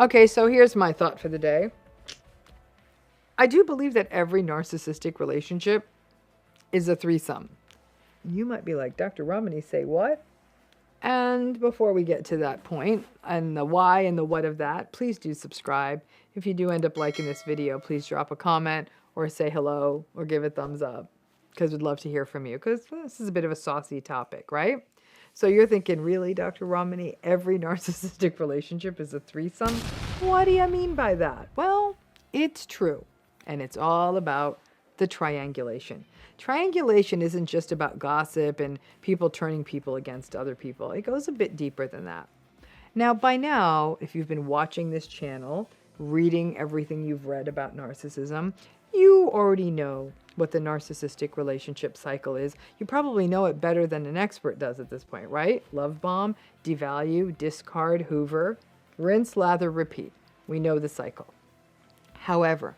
Okay, so here's my thought for the day. I do believe that every narcissistic relationship is a threesome. You might be like, Dr. Ramani, say what? And before we get to that point and the why and the what of that, please do subscribe. If you do end up liking this video, please drop a comment or say hello or give a thumbs up, because we'd love to hear from you, because this is a bit of a saucy topic, right? So you're thinking, really, Dr. Ramani, every narcissistic relationship is a threesome? What do you mean by that? Well, it's true. And it's all about the triangulation. Triangulation isn't just about gossip and people turning people against other people. It goes a bit deeper than that. Now, by now, if you've been watching this channel, reading everything you've read about narcissism, you already know what the narcissistic relationship cycle is. You probably know it better than an expert does at this point, right? Love bomb, devalue, discard, hoover, rinse, lather, repeat. We know the cycle. However,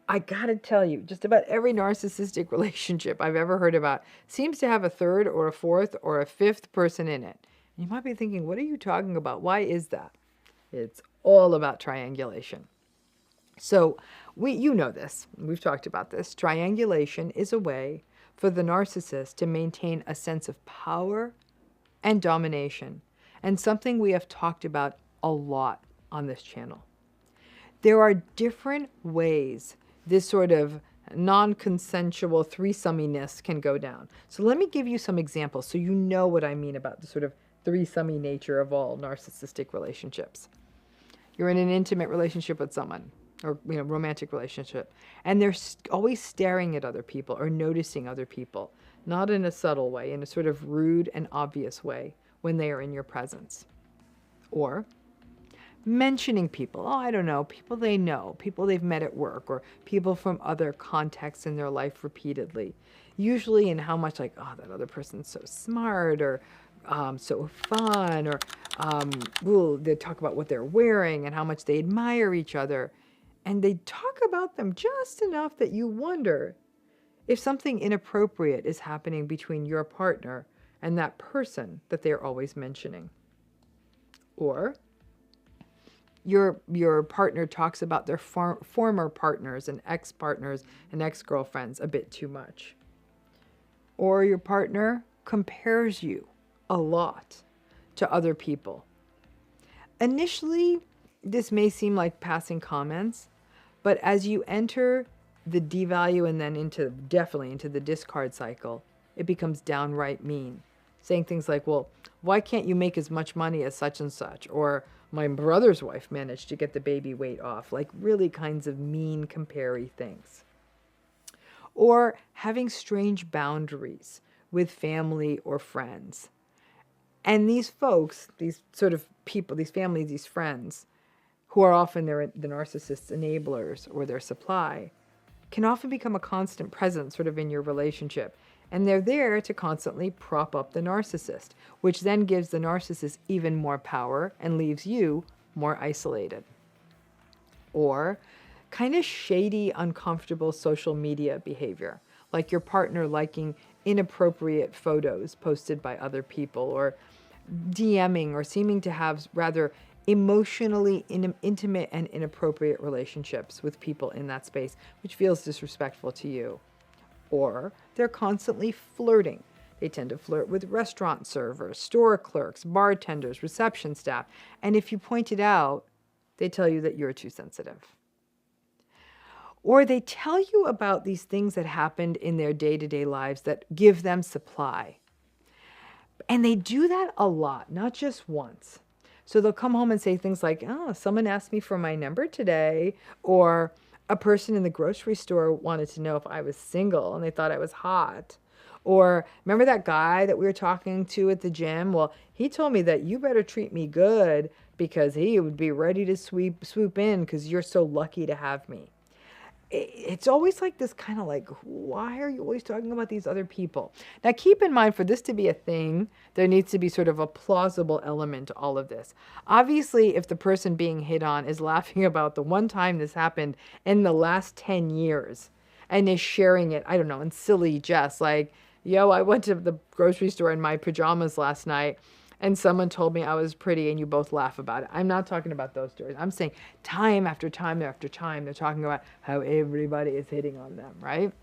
I gotta tell you, just about every narcissistic relationship I've ever heard about seems to have a third or a fourth or a fifth person in it. You might be thinking, what are you talking about? Why is that? It's all about triangulation. So you know this, we've talked about this. Triangulation is a way for the narcissist to maintain a sense of power and domination, and something we have talked about a lot on this channel. There are different ways this sort of non-consensual threesominess can go down. So let me give you some examples so you know what I mean about the sort of threesome nature of all narcissistic relationships. You're in an intimate relationship with someone, or romantic relationship, and they're always staring at other people or noticing other people, not in a subtle way, in a sort of rude and obvious way when they are in your presence. Or mentioning people, I don't know, people they know, people they've met at work, or people from other contexts in their life repeatedly, usually in how much like, oh, that other person's so smart, or so fun, or they talk about what they're wearing and how much they admire each other. And they talk about them just enough that you wonder if something inappropriate is happening between your partner and that person that they're always mentioning. Or your partner talks about their former partners and ex-partners and ex-girlfriends a bit too much. Or your partner compares you a lot to other people. Initially, this may seem like passing comments, but as you enter the devalue and then definitely into the discard cycle, it becomes downright mean. Saying things like, well, why can't you make as much money as such and such? Or my brother's wife managed to get the baby weight off. Like really kinds of mean compare-y things. Or having strange boundaries with family or friends. And these folks, these sort of people, these families, these friends, who are often the narcissist's enablers or their supply, can often become a constant presence sort of in your relationship. And they're there to constantly prop up the narcissist, which then gives the narcissist even more power and leaves you more isolated. Or kind of shady, uncomfortable social media behavior, like your partner liking inappropriate photos posted by other people, or DMing, or seeming to have rather emotionally intimate and inappropriate relationships with people in that space, which feels disrespectful to you. Or they're constantly flirting. They tend to flirt with restaurant servers, store clerks, bartenders, reception staff. And if you point it out, they tell you that you're too sensitive. Or they tell you about these things that happened in their day-to-day lives that give them supply. And they do that a lot, not just once. So they'll come home and say things like, oh, someone asked me for my number today, or a person in the grocery store wanted to know if I was single and they thought I was hot. Or remember that guy that we were talking to at the gym? Well, he told me that you better treat me good because he would be ready to swoop in because you're so lucky to have me. It's always like this kind of like, why are you always talking about these other people? Now, keep in mind, for this to be a thing, there needs to be sort of a plausible element to all of this. Obviously, if the person being hit on is laughing about the one time this happened in the last 10 years and is sharing it, I don't know, in silly jest, like, yo, I went to the grocery store in my pajamas last night and someone told me I was pretty and you both laugh about it. I'm not talking about those stories. I'm saying time after time after time, they're talking about how everybody is hitting on them, right?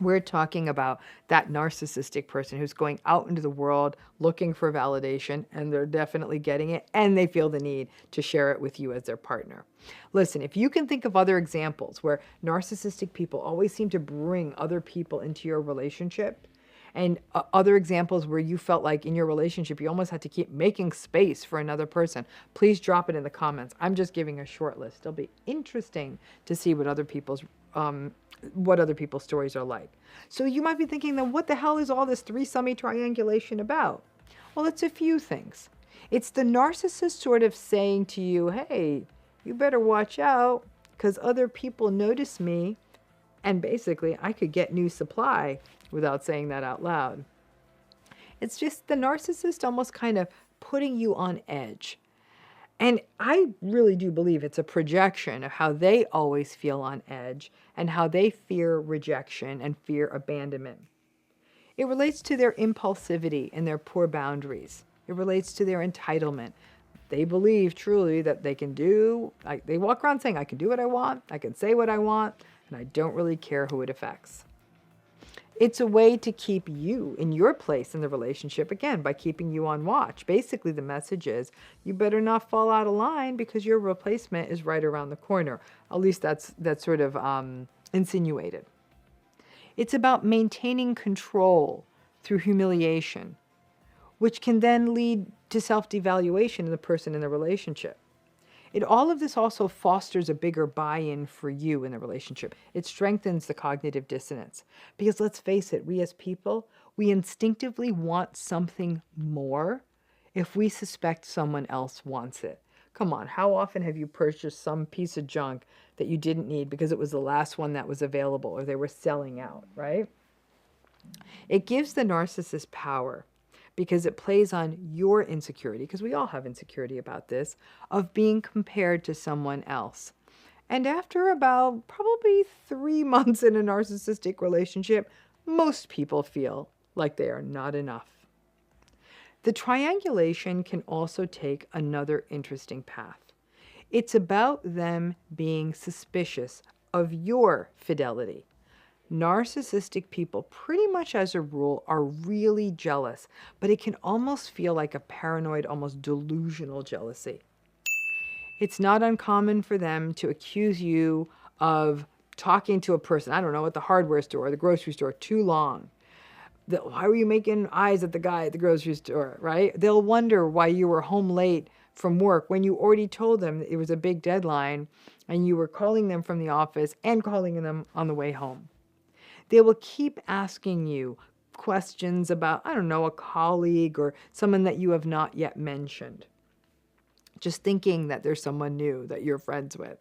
We're talking about that narcissistic person who's going out into the world looking for validation, and they're definitely getting it, and they feel the need to share it with you as their partner. Listen, if you can think of other examples where narcissistic people always seem to bring other people into your relationship, and other examples where you felt like in your relationship you almost had to keep making space for another person, please drop it in the comments. I'm just giving a short list. It'll be interesting to see what other people's stories are like. So you might be thinking, then what the hell is all this threesome triangulation about? Well, it's a few things. It's the narcissist sort of saying to you, hey, you better watch out because other people notice me, and basically I could get new supply without saying that out loud. It's just the narcissist almost kind of putting you on edge. And I really do believe it's a projection of how they always feel on edge and how they fear rejection and fear abandonment. It relates to their impulsivity and their poor boundaries. It relates to their entitlement. They believe truly that they can do, like they walk around saying, I can do what I want, I can say what I want, and I don't really care who it affects. It's a way to keep you in your place in the relationship, again, by keeping you on watch. Basically, the message is, you better not fall out of line because your replacement is right around the corner. At least that's sort of insinuated. It's about maintaining control through humiliation, which can then lead to self-devaluation in the person in the relationship. All of this also fosters a bigger buy-in for you in the relationship. It strengthens the cognitive dissonance. Because let's face it, we as people, we instinctively want something more if we suspect someone else wants it. Come on, how often have you purchased some piece of junk that you didn't need because it was the last one that was available or they were selling out, right? It gives the narcissist power, because it plays on your insecurity, because we all have insecurity about this, of being compared to someone else. And after about probably 3 months in a narcissistic relationship, most people feel like they are not enough. The triangulation can also take another interesting path. It's about them being suspicious of your fidelity. Narcissistic people, pretty much as a rule, are really jealous, but it can almost feel like a paranoid, almost delusional jealousy. It's not uncommon for them to accuse you of talking to a person, I don't know, at the hardware store or the grocery store too long. Why were you making eyes at the guy at the grocery store, right? They'll wonder why you were home late from work when you already told them it was a big deadline and you were calling them from the office and calling them on the way home. They will keep asking you questions about, I don't know, a colleague or someone that you have not yet mentioned, just thinking that there's someone new that you're friends with.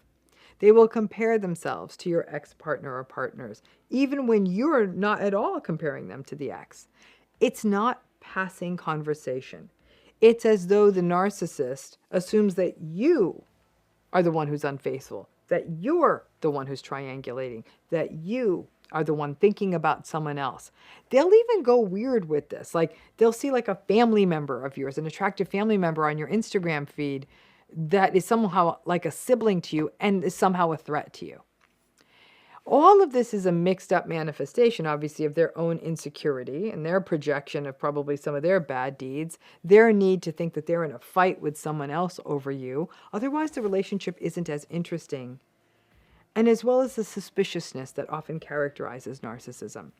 They will compare themselves to your ex-partner or partners, even when you're not at all comparing them to the ex. It's not passing conversation. It's as though the narcissist assumes that you are the one who's unfaithful, that you're the one who's triangulating, that you are the one thinking about someone else. They'll even go weird with this. Like they'll see like a family member of yours, an attractive family member on your Instagram feed that is somehow like a sibling to you and is somehow a threat to you. All of this is a mixed up manifestation, obviously, of their own insecurity and their projection of probably some of their bad deeds, their need to think that they're in a fight with someone else over you. Otherwise, the relationship isn't as interesting. And as well as the suspiciousness that often characterizes narcissism.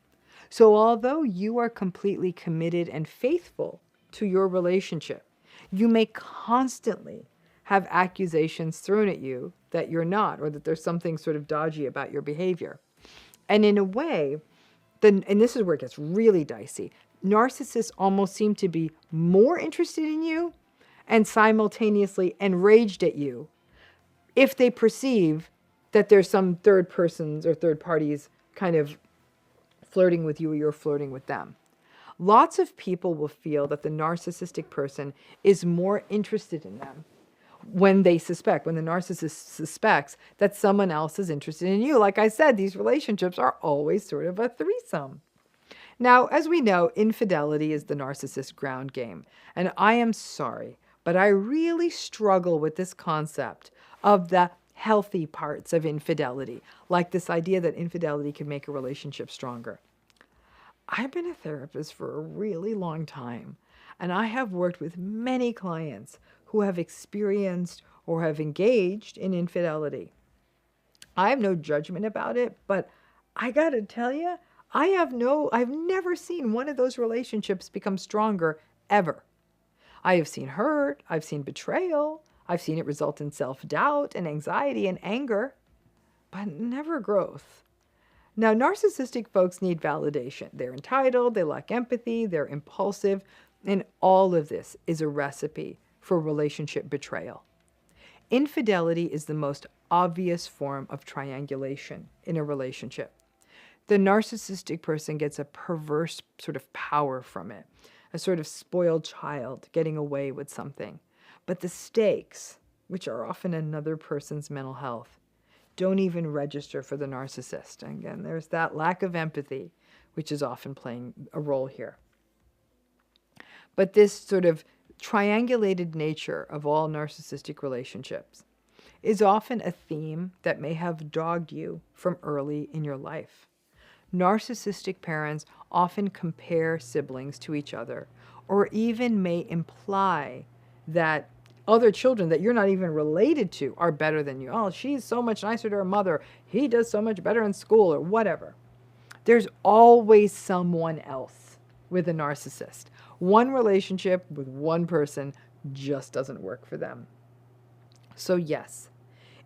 So although you are completely committed and faithful to your relationship, you may constantly have accusations thrown at you that you're not, or that there's something sort of dodgy about your behavior. And in a way, and this is where it gets really dicey, narcissists almost seem to be more interested in you and simultaneously enraged at you if they perceive that there's some third persons or third parties kind of flirting with you or you're flirting with them. Lots of people will feel that the narcissistic person is more interested in them when the narcissist suspects that someone else is interested in you. Like I said, these relationships are always sort of a threesome. Now, as we know, infidelity is the narcissist ground game. And I am sorry, but I really struggle with this concept of the healthy parts of infidelity, like this idea that infidelity can make a relationship stronger. I've been a therapist for a really long time, and I have worked with many clients who have experienced or have engaged in infidelity. I have no judgment about it, but I gotta tell you, I've never seen one of those relationships become stronger ever. I have seen hurt, I've seen betrayal, I've seen it result in self-doubt and anxiety and anger, but never growth. Now, narcissistic folks need validation. They're entitled, they lack empathy, they're impulsive, and all of this is a recipe for relationship betrayal. Infidelity is the most obvious form of triangulation in a relationship. The narcissistic person gets a perverse sort of power from it, a sort of spoiled child getting away with something. But the stakes, which are often another person's mental health, don't even register for the narcissist. And again, there's that lack of empathy, which is often playing a role here. But this sort of triangulated nature of all narcissistic relationships is often a theme that may have dogged you from early in your life. Narcissistic parents often compare siblings to each other, or even may imply that other children that you're not even related to are better than you. Oh, she's so much nicer to her mother. He does so much better in school, or whatever. There's always someone else with a narcissist. One relationship with one person just doesn't work for them. So yes,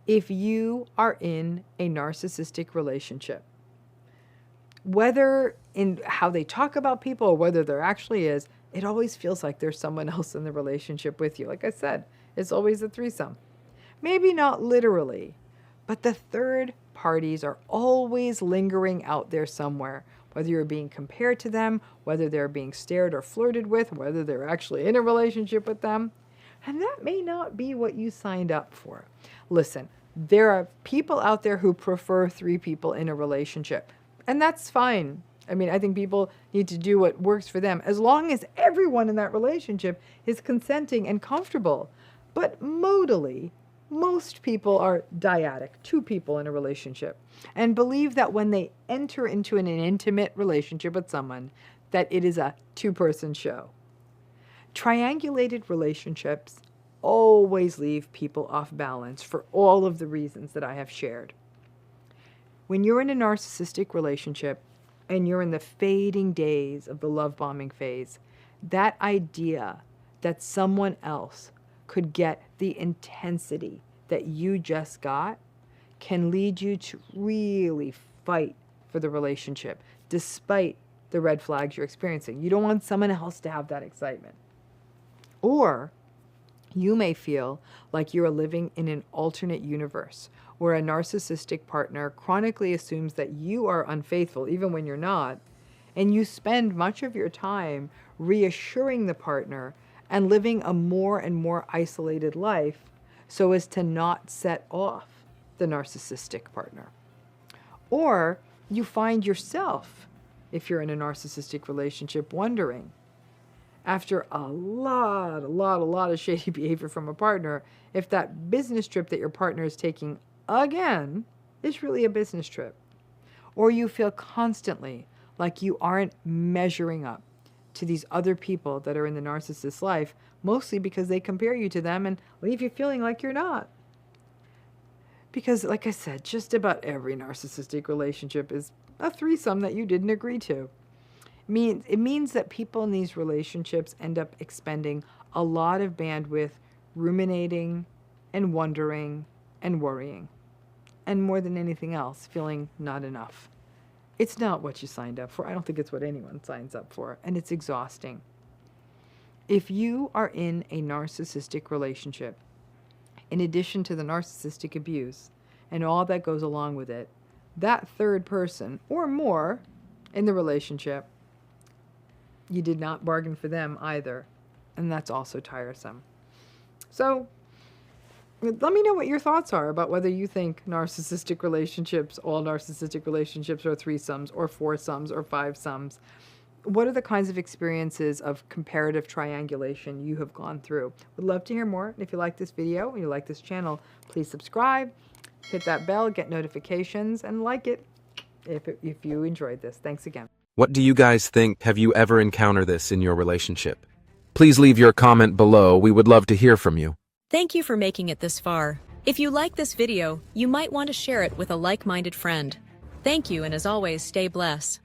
if you are in a narcissistic relationship, whether in how they talk about people or whether there actually is, it always feels like there's someone else in the relationship with you. Like I said, it's always a threesome. Maybe not literally, but the third parties are always lingering out there somewhere, whether you're being compared to them, whether they're being stared or flirted with, whether they're actually in a relationship with them. And that may not be what you signed up for. Listen, there are people out there who prefer 3 people in a relationship, and that's fine. I mean, I think people need to do what works for them, as long as everyone in that relationship is consenting and comfortable. But modally, most people are dyadic, 2 people in a relationship, and believe that when they enter into an intimate relationship with someone, that it is a 2-person show. Triangulated relationships always leave people off balance for all of the reasons that I have shared. When you're in a narcissistic relationship and you're in the fading days of the love bombing phase, that idea that someone else could get the intensity that you just got can lead you to really fight for the relationship, despite the red flags you're experiencing. You don't want someone else to have that excitement. Or you may feel like you're living in an alternate universe where a narcissistic partner chronically assumes that you are unfaithful, even when you're not, and you spend much of your time reassuring the partner and living a more and more isolated life so as to not set off the narcissistic partner. Or you find yourself, if you're in a narcissistic relationship, wondering, after a lot of shady behavior from a partner, if that business trip that your partner is taking again is really a business trip. Or you feel constantly like you aren't measuring up to these other people that are in the narcissist's life, mostly because they compare you to them and leave you feeling like you're not. Because, like I said, just about every narcissistic relationship is a threesome that you didn't agree to. It means that people in these relationships end up expending a lot of bandwidth ruminating and wondering and worrying. And more than anything else, feeling not enough. It's not what you signed up for. I don't think it's what anyone signs up for. And it's exhausting. If you are in a narcissistic relationship, in addition to the narcissistic abuse and all that goes along with it, that third person or more in the relationship, you did not bargain for them either. And that's also tiresome. So let me know what your thoughts are about whether you think narcissistic relationships, all narcissistic relationships are threesomes or foursomes or fivesomes. what are the kinds of experiences of comparative triangulation you have gone through? Would love to hear more. And if you like this video and you like this channel, please subscribe, hit that bell, get notifications, and like it if you enjoyed this. Thanks again. What do you guys think? Have you ever encountered this in your relationship? Please leave your comment below. We would love to hear from you. Thank you for making it this far. If you like this video, you might want to share it with a like-minded friend. Thank you, and as always, stay blessed.